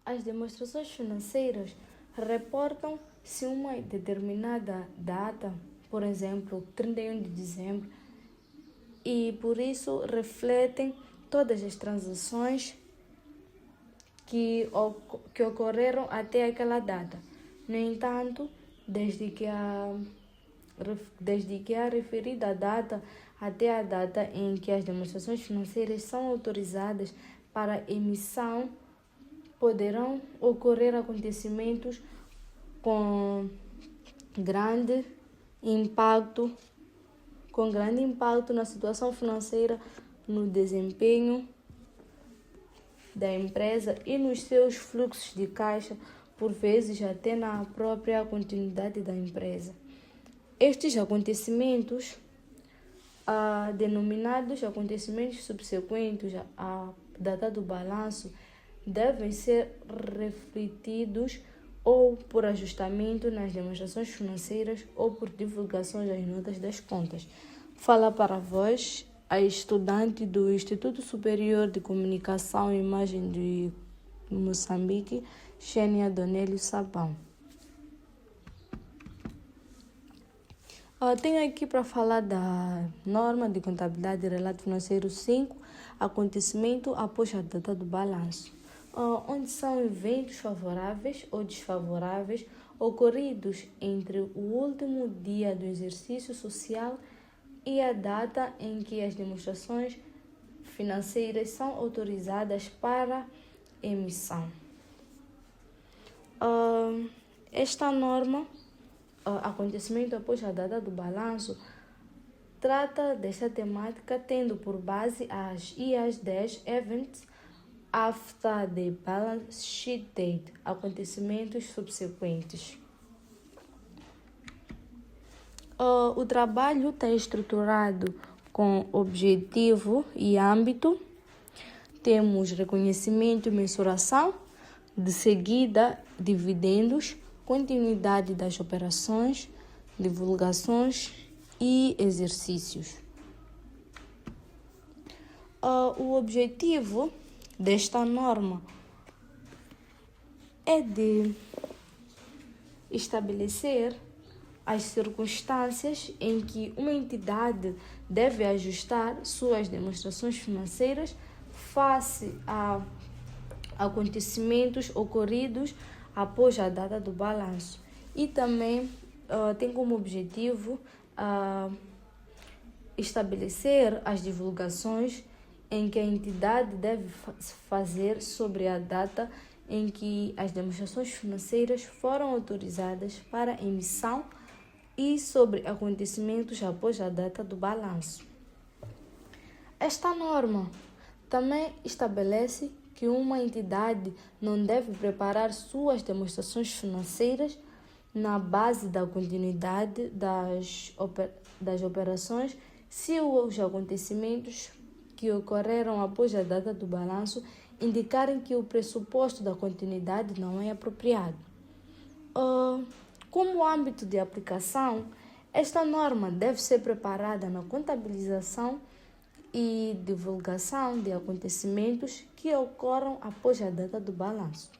As demonstrações financeiras reportam se uma determinada data, por exemplo, 31 de dezembro, e por isso refletem todas as transações que ocorreram até aquela data. No entanto, desde que a referida data até a data em que as demonstrações financeiras são autorizadas para emissão, poderão ocorrer acontecimentos com grande impacto na situação financeira, no desempenho da empresa e nos seus fluxos de caixa, por vezes até na própria continuidade da empresa. Estes acontecimentos, denominados acontecimentos subsequentes à data do balanço, devem ser refletidos ou por ajustamento nas demonstrações financeiras ou por divulgações das notas das contas. Fala para vós a estudante do Instituto Superior de Comunicação e Imagem de Moçambique, Xenia Donélio Sabão. Tenho aqui para falar da norma de contabilidade e relato financeiro 5, acontecimento após a data do balanço, onde são eventos favoráveis ou desfavoráveis ocorridos entre o último dia do exercício social e a data em que as demonstrações financeiras são autorizadas para emissão. Esta norma, acontecimento após a data do balanço, trata desta temática tendo por base as IAS 10 Events after the balance sheet date, acontecimentos subsequentes. O trabalho está estruturado com objetivo e âmbito. Temos reconhecimento e mensuração, de seguida dividendos, continuidade das operações, divulgações e exercícios. O objetivo desta norma é de estabelecer as circunstâncias em que uma entidade deve ajustar suas demonstrações financeiras face a acontecimentos ocorridos após a data do balanço. E também tem como objetivo estabelecer as divulgações em que a entidade deve fazer sobre a data em que as demonstrações financeiras foram autorizadas para emissão e sobre acontecimentos após a data do balanço. Esta norma também estabelece que uma entidade não deve preparar suas demonstrações financeiras na base da continuidade das operações se os acontecimentos que ocorreram após a data do balanço indicarem que o pressuposto da continuidade não é apropriado. Como âmbito de aplicação, esta norma deve ser preparada na contabilização e divulgação de acontecimentos que ocorram após a data do balanço.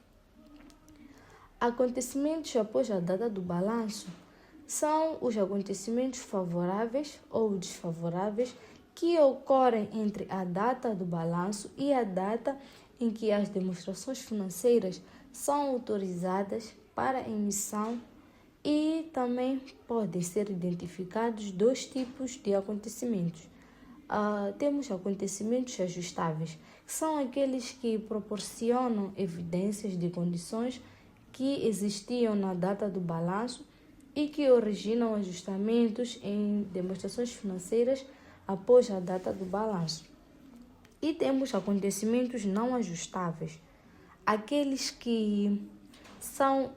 Acontecimentos após a data do balanço são os acontecimentos favoráveis ou desfavoráveis que ocorrem entre a data do balanço e a data em que as demonstrações financeiras são autorizadas para emissão. E também podem ser identificados dois tipos de acontecimentos. Temos acontecimentos ajustáveis, que são aqueles que proporcionam evidências de condições que existiam na data do balanço e que originam ajustamentos em demonstrações financeiras após a data do balanço. E temos acontecimentos não ajustáveis, aqueles que são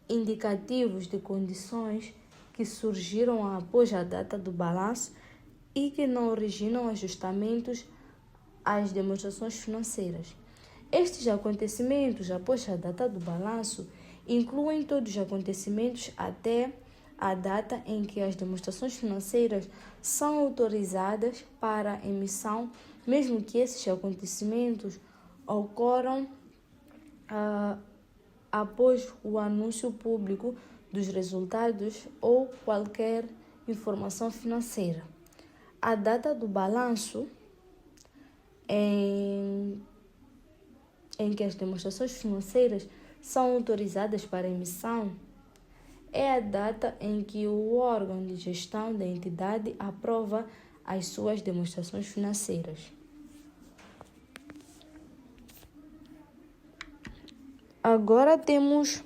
indicativos de condições que surgiram após a data do balanço e que não originam ajustamentos às demonstrações financeiras. Estes acontecimentos após a data do balanço incluem todos os acontecimentos até a data em que as demonstrações financeiras são autorizadas para emissão, mesmo que esses acontecimentos ocorram após o anúncio público dos resultados ou qualquer informação financeira. A data do balanço em que as demonstrações financeiras são autorizadas para emissão é a data em que o órgão de gestão da entidade aprova as suas demonstrações financeiras. Agora temos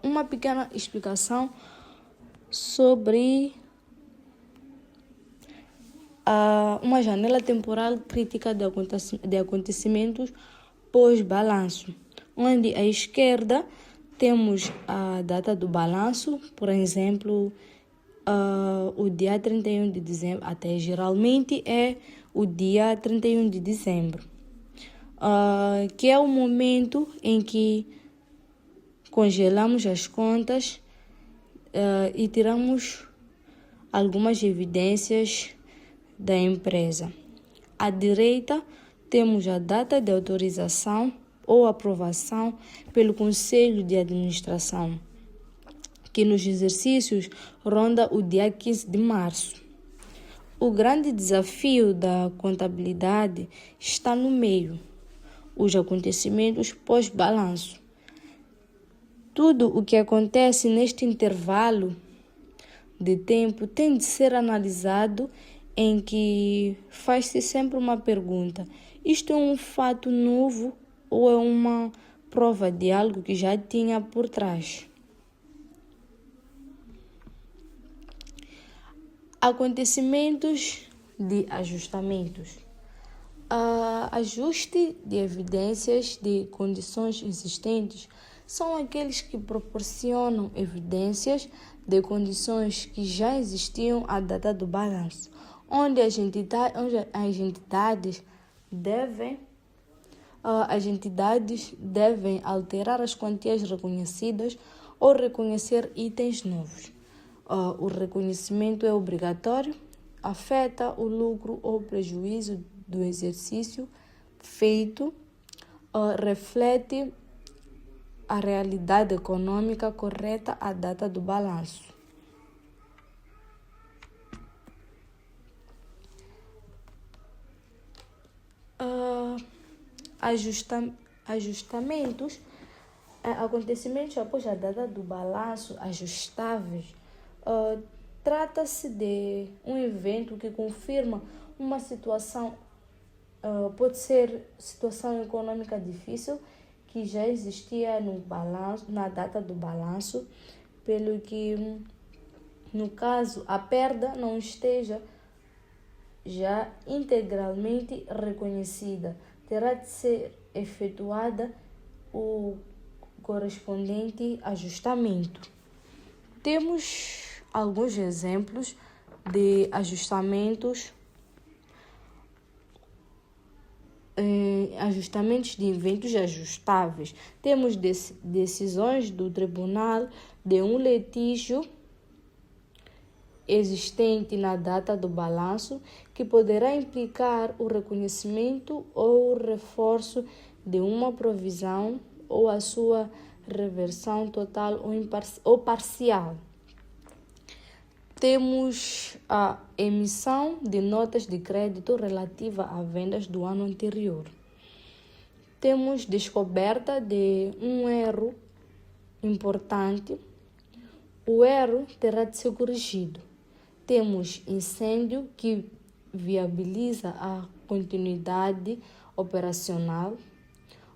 uma pequena explicação sobre uma janela temporal crítica de acontecimentos pós-balanço, onde à esquerda temos a data do balanço, por exemplo, o dia 31 de dezembro, até geralmente é o dia 31 de dezembro, que é o momento em que congelamos as contas e tiramos algumas evidências da empresa. À direita, temos a data de autorização ou aprovação pelo Conselho de Administração, que nos exercícios ronda o dia 15 de março. O grande desafio da contabilidade está no meio, os acontecimentos pós-balanço. Tudo o que acontece neste intervalo de tempo tem de ser analisado, em que faz-se sempre uma pergunta: isto é um fato novo ou é uma prova de algo que já tinha por trás? Acontecimentos de ajustamentos. Ajuste de evidências de condições existentes são aqueles que proporcionam evidências de condições que já existiam à data do balanço, onde as entidades devem alterar as quantias reconhecidas ou reconhecer itens novos. O reconhecimento é obrigatório, afeta o lucro ou prejuízo do exercício feito, reflete a realidade econômica correta à data do balanço. Ajustamentos, acontecimentos após a data do balanço ajustáveis. Trata-se de um evento que confirma uma situação, pode ser situação econômica difícil, que já existia no balanço, na data do balanço, pelo que, no caso, a perda não esteja já integralmente reconhecida, terá de ser efetuada o correspondente ajustamento. Temos alguns exemplos de ajustamentos de eventos ajustáveis. Temos decisões do tribunal de um litígio existente na data do balanço, que poderá implicar o reconhecimento ou o reforço de uma provisão ou a sua reversão total ou parcial. Temos a emissão de notas de crédito relativa a vendas do ano anterior. Temos descoberta de um erro importante. O erro terá de ser corrigido. Temos incêndio que viabiliza a continuidade operacional,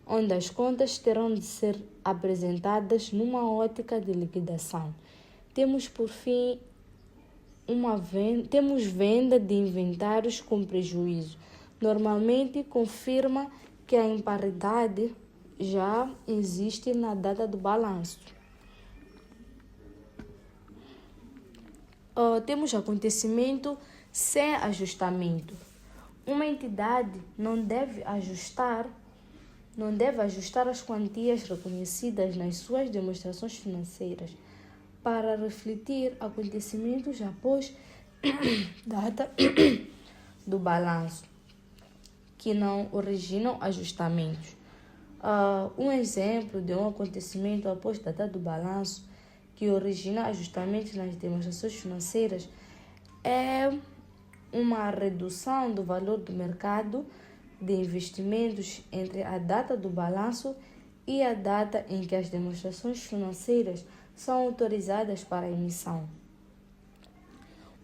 onde as contas terão de ser apresentadas numa ótica de liquidação. Temos, por fim, temos venda de inventários com prejuízo. Normalmente confirma que a imparidade já existe na data do balanço. Temos acontecimento sem ajustamento. Uma entidade não deve ajustar as quantias reconhecidas nas suas demonstrações financeiras para refletir acontecimentos após data do balanço, que não originam ajustamentos. Um exemplo de um acontecimento após data do balanço que origina ajustamentos nas demonstrações financeiras é uma redução do valor do mercado de investimentos entre a data do balanço e a data em que as demonstrações financeiras são autorizadas para emissão.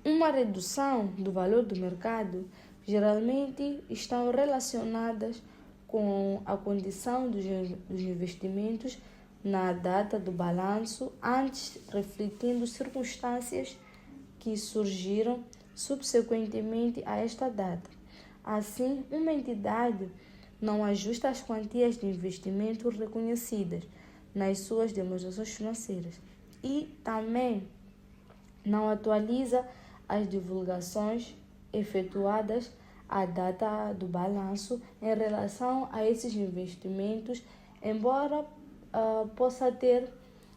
Uma redução do valor do mercado geralmente estão relacionadas com a condição dos investimentos na data do balanço, antes refletindo circunstâncias que surgiram subsequentemente a esta data. Assim, uma entidade não ajusta as quantias de investimento reconhecidas nas suas demonstrações financeiras e também não atualiza as divulgações efetuadas à data do balanço em relação a esses investimentos, embora possa ter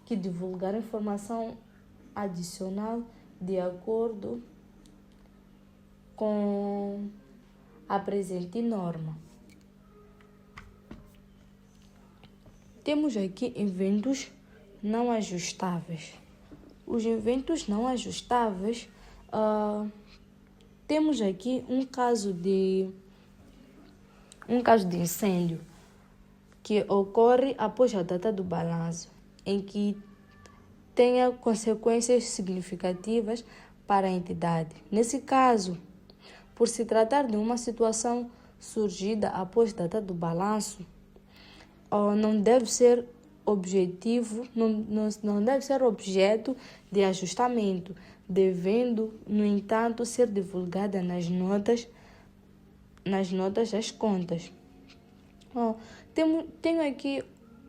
que divulgar informação adicional de acordo com a presente norma. Temos aqui eventos não ajustáveis. Os eventos não ajustáveis, temos aqui um caso de incêndio que ocorre após a data do balanço, em que tenha consequências significativas para a entidade. Nesse caso, por se tratar de uma situação surgida após a data do balanço, não deve ser não deve ser objeto de ajustamento, devendo, no entanto, ser divulgada nas notas das contas. Tenho aqui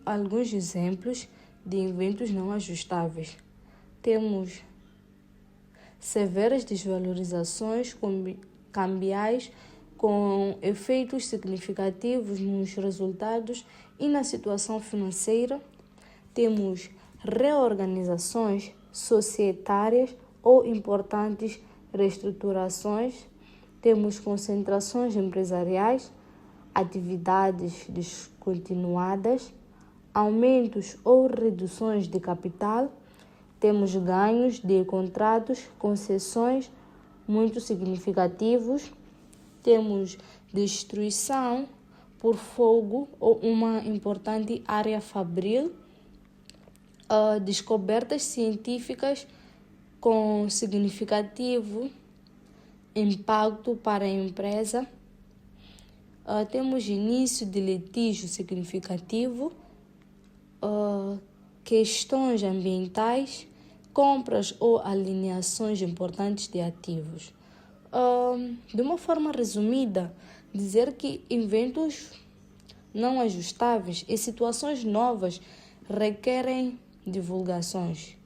alguns exemplos de eventos não ajustáveis. Temos severas desvalorizações cambiais com efeitos significativos nos resultados e na situação financeira. Temos reorganizações societárias ou importantes reestruturações. Temos concentrações empresariais, atividades descontinuadas, aumentos ou reduções de capital. Temos ganhos de contratos, concessões muito significativos. Temos destruição por fogo ou uma importante área fabril. Descobertas científicas com significativo impacto para a empresa. Temos início de litígio significativo, questões ambientais, compras ou alineações importantes de ativos. De uma forma resumida, dizer que eventos não ajustáveis e situações novas requerem divulgações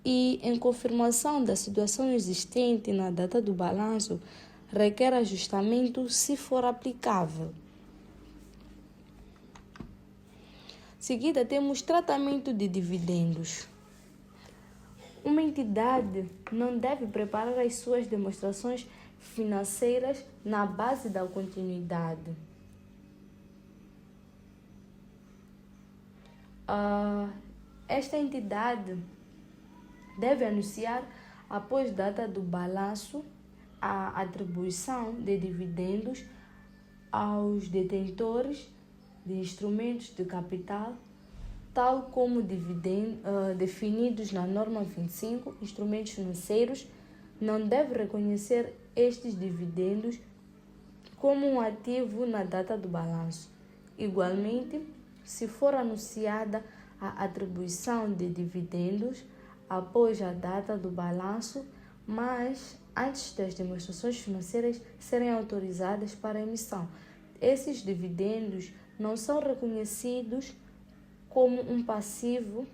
e, em confirmação da situação existente na data do balanço, requer ajustamento se for aplicável. Seguida, temos tratamento de dividendos. Uma entidade não deve preparar as suas demonstrações financeiras na base da continuidade. Esta entidade deve anunciar, após data do balanço, a atribuição de dividendos aos detentores de instrumentos de capital, tal como definidos na norma 25, instrumentos financeiros. Não deve reconhecer estes dividendos como um ativo na data do balanço. Igualmente, se for anunciada a atribuição de dividendos após a data do balanço, mas antes das demonstrações financeiras serem autorizadas para emissão, esses dividendos não são reconhecidos como um passivo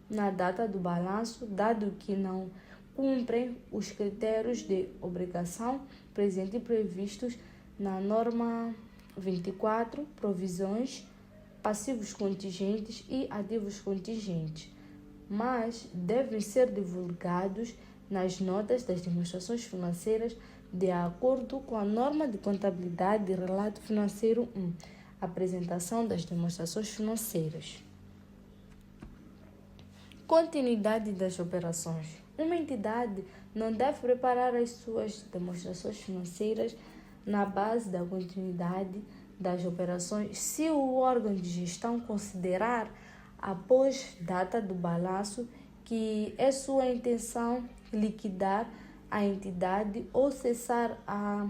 na data do balanço, dado que não cumprem os critérios de obrigação presentes e previstos na norma 24, provisões, passivos contingentes e ativos contingentes, mas devem ser divulgados nas notas das demonstrações financeiras de acordo com a norma de contabilidade de relato financeiro 1. apresentação das demonstrações financeiras. Continuidade das operações. Uma entidade não deve preparar as suas demonstrações financeiras na base da continuidade das operações se o órgão de gestão considerar, após data do balanço, que é sua intenção liquidar a entidade ou cessar a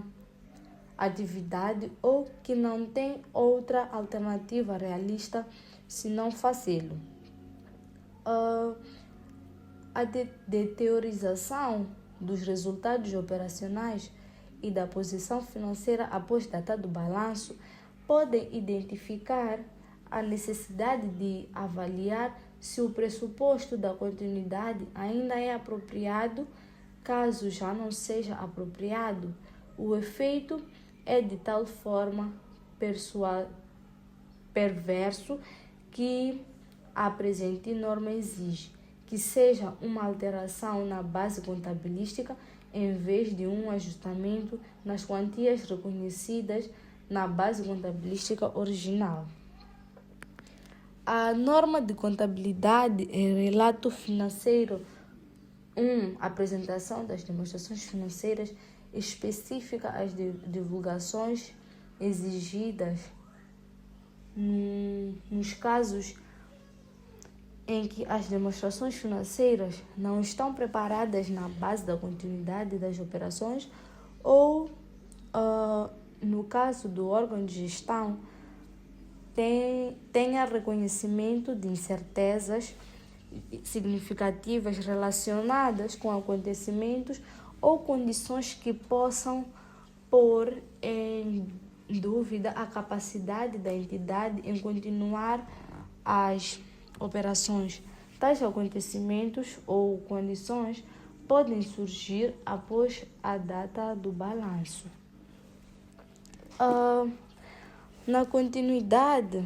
atividade ou que não tem outra alternativa realista senão fazê-lo. A deteriorização dos resultados operacionais e da posição financeira após data do balanço podem identificar a necessidade de avaliar se o pressuposto da continuidade ainda é apropriado. Caso já não seja apropriado, o efeito é de tal forma perverso que a presente norma exige que seja uma alteração na base contabilística em vez de um ajustamento nas quantias reconhecidas na base contabilística original. A norma de contabilidade e relato financeiro 1. Apresentação das demonstrações financeiras especifica as divulgações exigidas nos casos em que as demonstrações financeiras não estão preparadas na base da continuidade das operações ou, no caso do órgão de gestão, tenha reconhecimento de incertezas significativas relacionadas com acontecimentos ou condições que possam pôr em dúvida a capacidade da entidade em continuar as operações. Tais acontecimentos ou condições podem surgir após a data do balanço. Na continuidade,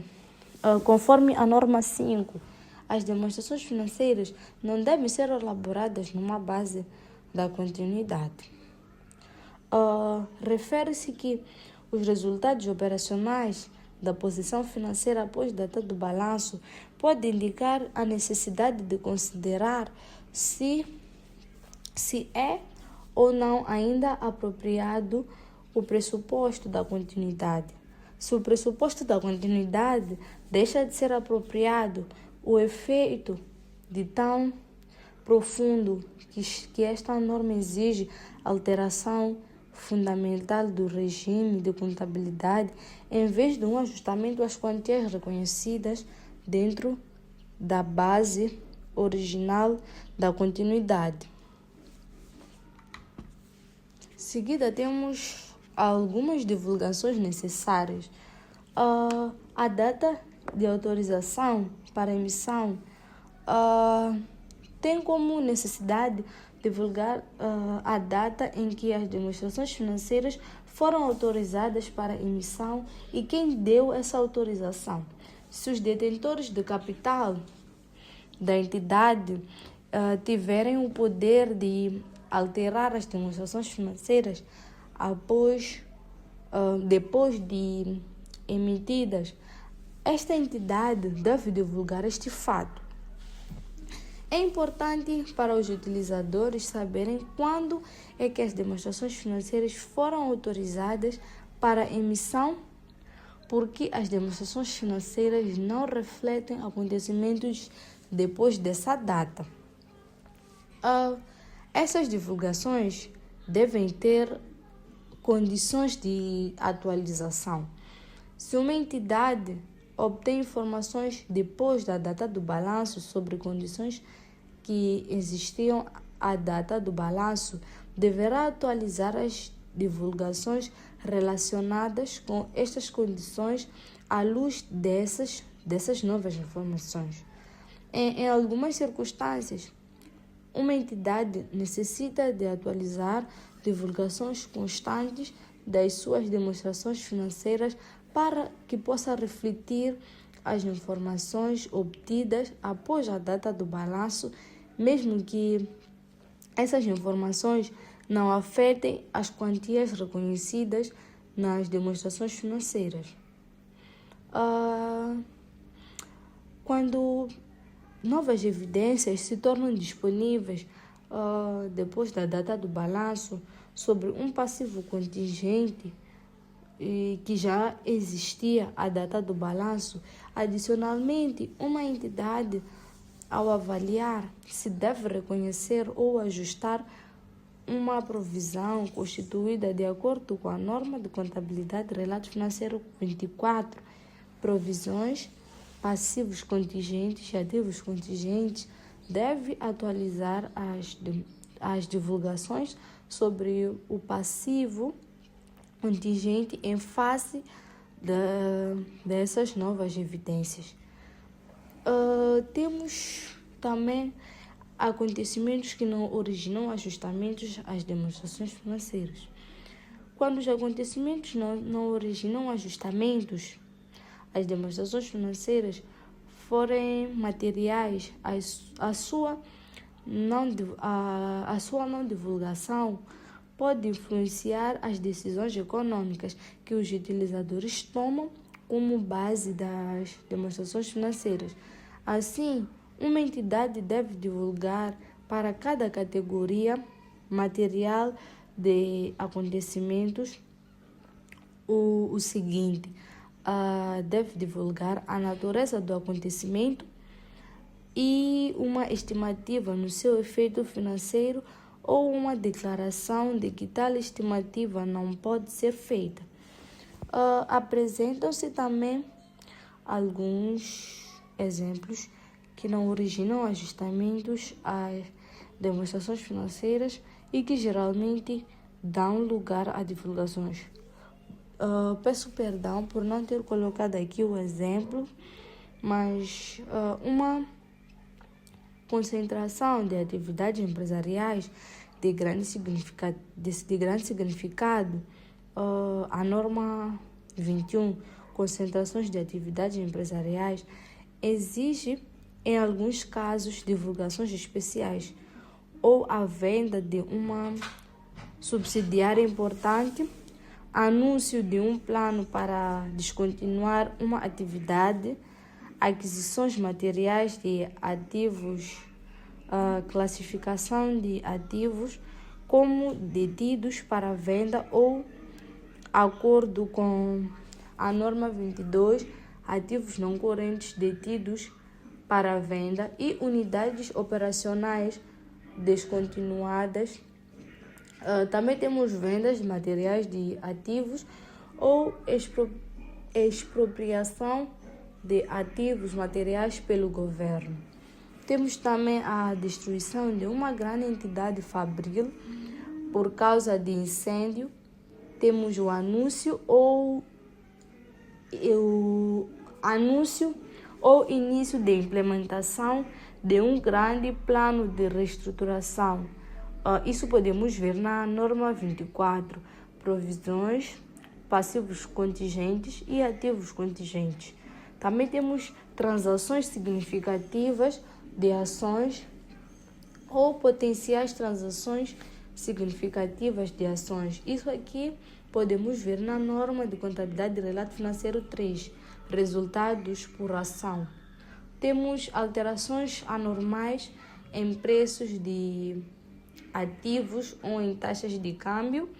conforme a norma 5, as demonstrações financeiras não devem ser elaboradas numa base da continuidade. Refere-se que os resultados operacionais da posição financeira após data do balanço podem indicar a necessidade de considerar se é ou não ainda apropriado o pressuposto da continuidade. Se o pressuposto da continuidade deixa de ser apropriado, o efeito de tão profundo que esta norma exige alteração fundamental do regime de contabilidade, em vez de um ajustamento às quantias reconhecidas dentro da base original da continuidade. Em seguida, temos algumas divulgações necessárias. A data de autorização para emissão tem como necessidade divulgar a data em que as demonstrações financeiras foram autorizadas para emissão e quem deu essa autorização. Se os detentores de capital da entidade tiverem o poder de alterar as demonstrações financeiras depois de emitidas, esta entidade deve divulgar este fato. É importante para os utilizadores saberem quando é que as demonstrações financeiras foram autorizadas para emissão, porque as demonstrações financeiras não refletem acontecimentos depois dessa data. Essas divulgações devem ter condições de atualização. Se uma entidade obtém informações depois da data do balanço sobre condições que existiam à data do balanço, deverá atualizar as divulgações relacionadas com estas condições à luz dessas novas informações. Em algumas circunstâncias, uma entidade necessita de atualizar divulgações constantes das suas demonstrações financeiras para que possa refletir as informações obtidas após a data do balanço, mesmo que essas informações não afetem as quantias reconhecidas nas demonstrações financeiras. Ah, quando novas evidências se tornam disponíveis depois da data do balanço sobre um passivo contingente que já existia à data do balanço. Adicionalmente, uma entidade, ao avaliar se deve reconhecer ou ajustar uma provisão constituída de acordo com a norma de contabilidade de relato financeiro 24, provisões, passivos contingentes e ativos contingentes, deve atualizar as divulgações sobre o passivo contingente em face dessas novas evidências. Temos também acontecimentos que não originam ajustamentos às demonstrações financeiras. Quando os acontecimentos não originam ajustamentos às demonstrações financeiras forem materiais, a sua não divulgação pode influenciar as decisões econômicas que os utilizadores tomam como base das demonstrações financeiras. Assim, uma entidade deve divulgar para cada categoria material de acontecimentos o seguinte: deve divulgar a natureza do acontecimento e uma estimativa no seu efeito financeiro ou uma declaração de que tal estimativa não pode ser feita. Apresentam-se também alguns exemplos que não originam ajustamentos às demonstrações financeiras e que geralmente dão lugar a divulgações. Peço perdão por não ter colocado aqui o exemplo, mas uma concentração de atividades empresariais de grande significado, a norma 21, concentrações de atividades empresariais, exige, em alguns casos, divulgações especiais ou a venda de uma subsidiária importante, anúncio de um plano para descontinuar uma atividade, aquisições materiais de ativos, classificação de ativos como detidos para venda ou, acordo com a norma 22, ativos não correntes detidos para venda e unidades operacionais descontinuadas. Também temos vendas de materiais de ativos ou expropriação de ativos materiais pelo governo. Temos também a destruição de uma grande entidade fabril por causa de incêndio. Temos o anúncio ou início de implementação de um grande plano de reestruturação. Isso podemos ver na norma 24, provisões, passivos contingentes e ativos contingentes. Também temos transações significativas de ações ou potenciais transações significativas de ações. Isso aqui podemos ver na norma de contabilidade de relato financeiro 3, resultados por ação. Temos alterações anormais em preços de ativos ou em taxas de câmbio.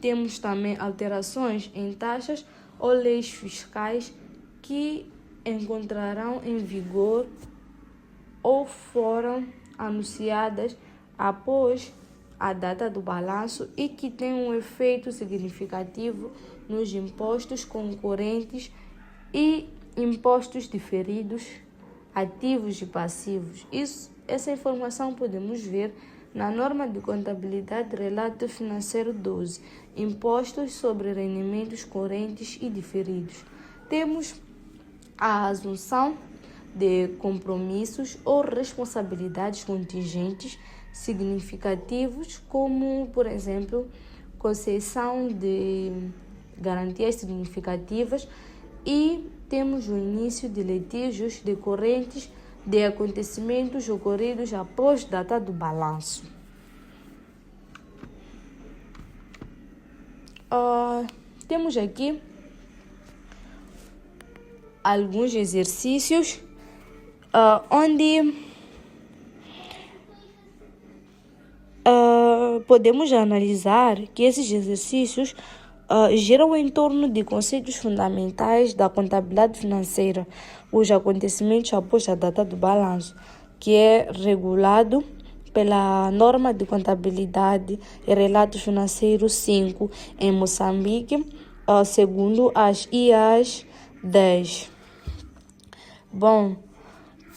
Temos também alterações em taxas ou leis fiscais que encontrarão em vigor ou foram anunciadas após a data do balanço e que têm um efeito significativo nos impostos concorrentes e impostos diferidos, ativos e passivos. Essa informação podemos ver na norma de contabilidade de relato financeiro 12, impostos sobre rendimentos correntes e diferidos. Temos a assunção de compromissos ou responsabilidades contingentes significativos, como, por exemplo, concessão de garantias significativas, e temos o início de litígios decorrentes de acontecimentos ocorridos após data do balanço. Temos aqui alguns exercícios onde podemos analisar que esses exercícios giram em torno de conceitos fundamentais da contabilidade financeira, os acontecimentos após a data do balanço, que é regulado pela norma de contabilidade e relatos financeiros 5 em Moçambique, segundo as IAS 10. Bom,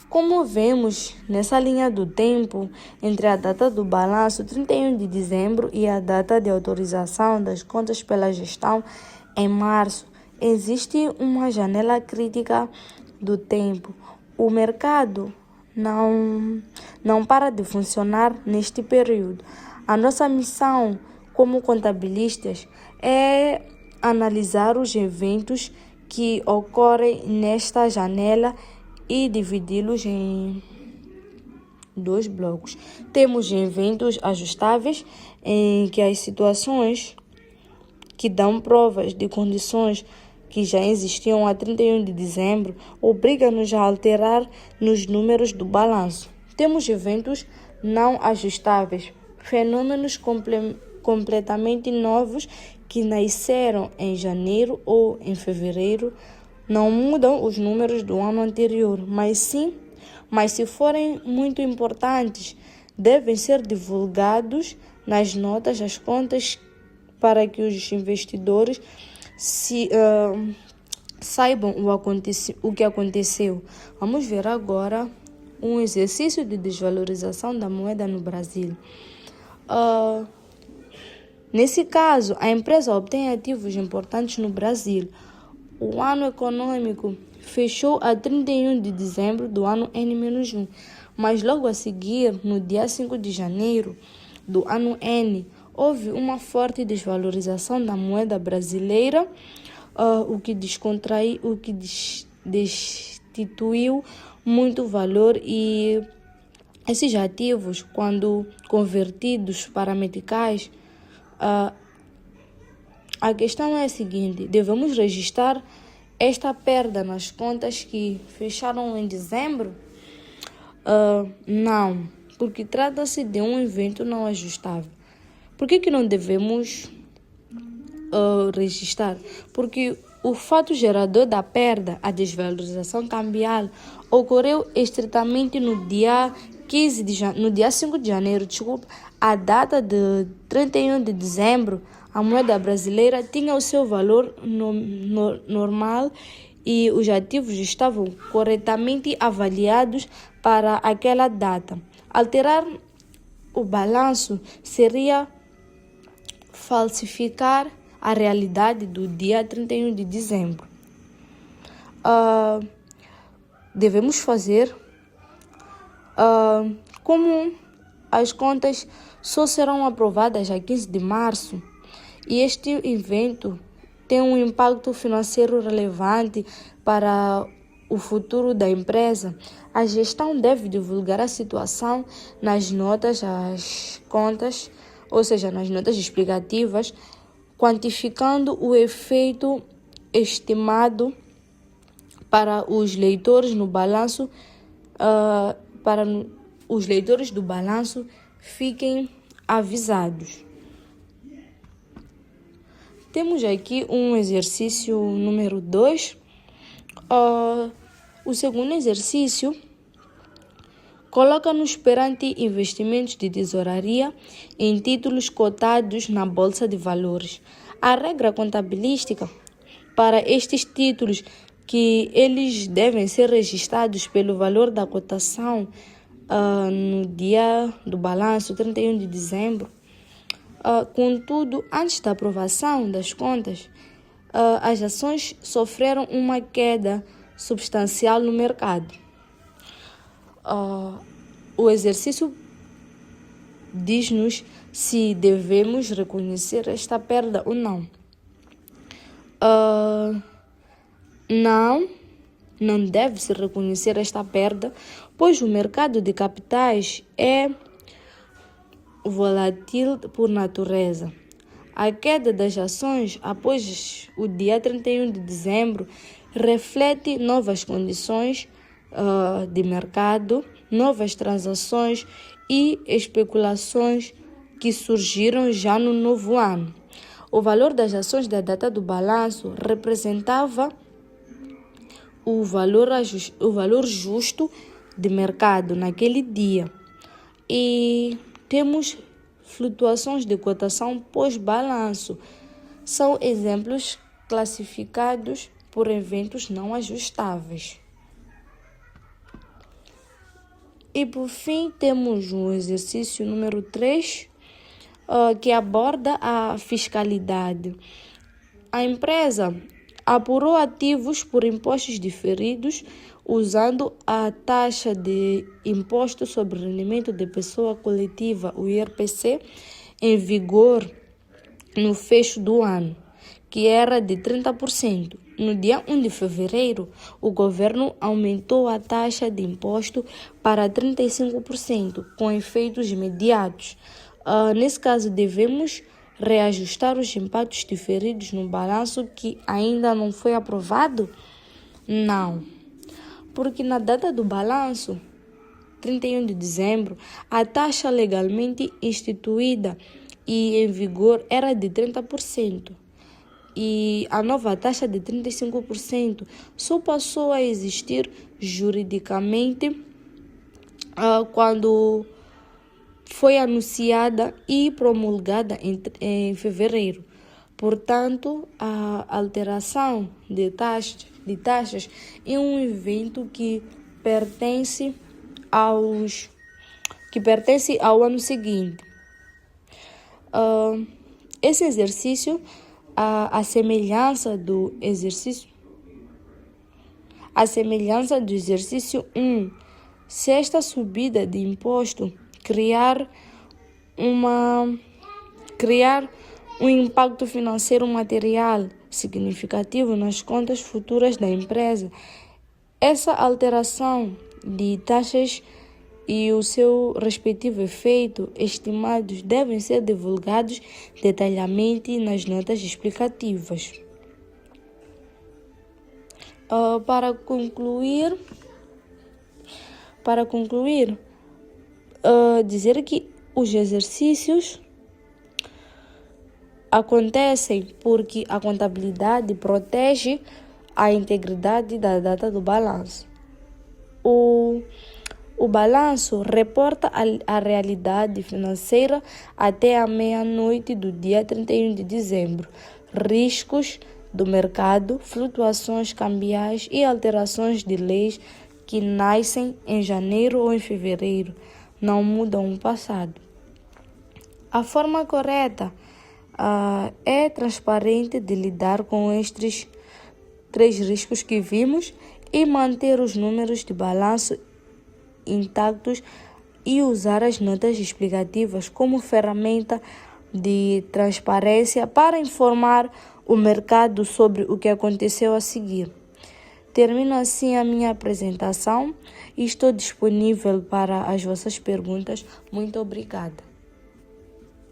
como vemos nessa linha do tempo, entre a data do balanço, 31 de dezembro, e a data de autorização das contas pela gestão, em março, existe uma janela crítica do tempo. O mercado não para de funcionar neste período. A nossa missão como contabilistas é analisar os eventos que ocorrem nesta janela e dividi-los em dois blocos. Temos eventos ajustáveis, em que as situações que dão provas de condições que já existiam a 31 de dezembro obrigam-nos a alterar nos números do balanço. Temos eventos não ajustáveis, fenômenos completamente novos que nasceram em janeiro ou em fevereiro, não mudam os números do ano anterior, mas se forem muito importantes, devem ser divulgados nas notas das contas para que os investidores saibam o que aconteceu. Vamos ver agora um exercício de desvalorização da moeda no Brasil. Nesse caso, a empresa obtém ativos importantes no Brasil. O ano econômico fechou a 31 de dezembro do ano N-1, mas logo a seguir, no dia 5 de janeiro do ano N, houve uma forte desvalorização da moeda brasileira, o que destituiu muito valor, e esses ativos, quando convertidos para meticais, a questão é a seguinte: devemos registrar esta perda nas contas que fecharam em dezembro? Não, porque trata-se de um evento não ajustável. Por que não devemos registrar? Porque o fato gerador da perda, a desvalorização cambial, ocorreu estritamente no dia 5 de janeiro, a data de 31 de dezembro. A moeda brasileira tinha o seu valor normal e os ativos estavam corretamente avaliados para aquela data. Alterar o balanço seria falsificar a realidade do dia 31 de dezembro. Devemos fazer como as contas só serão aprovadas a 15 de março, e este evento tem um impacto financeiro relevante para o futuro da empresa, a gestão deve divulgar a situação nas notas das contas, ou seja, nas notas explicativas, quantificando o efeito estimado para os leitores no balanço, para os leitores do balanço fiquem avisados. Temos aqui um exercício número 2. O segundo exercício coloca-nos perante investimentos de tesouraria em títulos cotados na Bolsa de Valores. A regra contabilística para estes títulos que eles devem ser registrados pelo valor da cotação no dia do balanço, 31 de dezembro. Contudo, antes da aprovação das contas, as ações sofreram uma queda substancial no mercado. O exercício diz-nos se devemos reconhecer esta perda ou não. Não deve-se reconhecer esta perda, pois o mercado de capitais é volátil por natureza. A queda das ações após o dia 31 de dezembro reflete novas condições de mercado, novas transações e especulações que surgiram já no novo ano. O valor das ações da data do balanço representava o valor justo de mercado naquele dia. E temos flutuações de cotação pós-balanço. São exemplos classificados por eventos não ajustáveis. E por fim, temos o exercício número 3, que aborda a fiscalidade. A empresa apurou ativos por impostos diferidos usando a taxa de imposto sobre rendimento de pessoa coletiva, o IRPC, em vigor no fecho do ano, que era de 30%. No dia 1 de fevereiro, o governo aumentou a taxa de imposto para 35%, com efeitos imediatos. Nesse caso, devemos reajustar os impactos diferidos no balanço que ainda não foi aprovado? Não, porque na data do balanço, 31 de dezembro, a taxa legalmente instituída e em vigor era de 30%. E a nova taxa de 35% só passou a existir juridicamente quando foi anunciada e promulgada em fevereiro. Portanto, a alteração de taxas é um evento que pertence ao ano seguinte. Esse exercício, a semelhança do exercício 1, se esta subida de imposto criar um impacto financeiro material significativo nas contas futuras da empresa, essa alteração de taxas e o seu respectivo efeito estimados devem ser divulgados detalhadamente nas notas explicativas. Para concluir, dizer que os exercícios acontecem porque a contabilidade protege a integridade da data do balanço. O balanço reporta a realidade financeira até a meia-noite do dia 31 de dezembro. Riscos do mercado, flutuações cambiais e alterações de leis que nascem em janeiro ou em fevereiro não mudam o passado. A forma correta é transparente de lidar com estes 3 riscos que vimos e manter os números de balanço intactos e usar as notas explicativas como ferramenta de transparência para informar o mercado sobre o que aconteceu a seguir. Termino assim a minha apresentação e estou disponível para as vossas perguntas. Muito obrigada.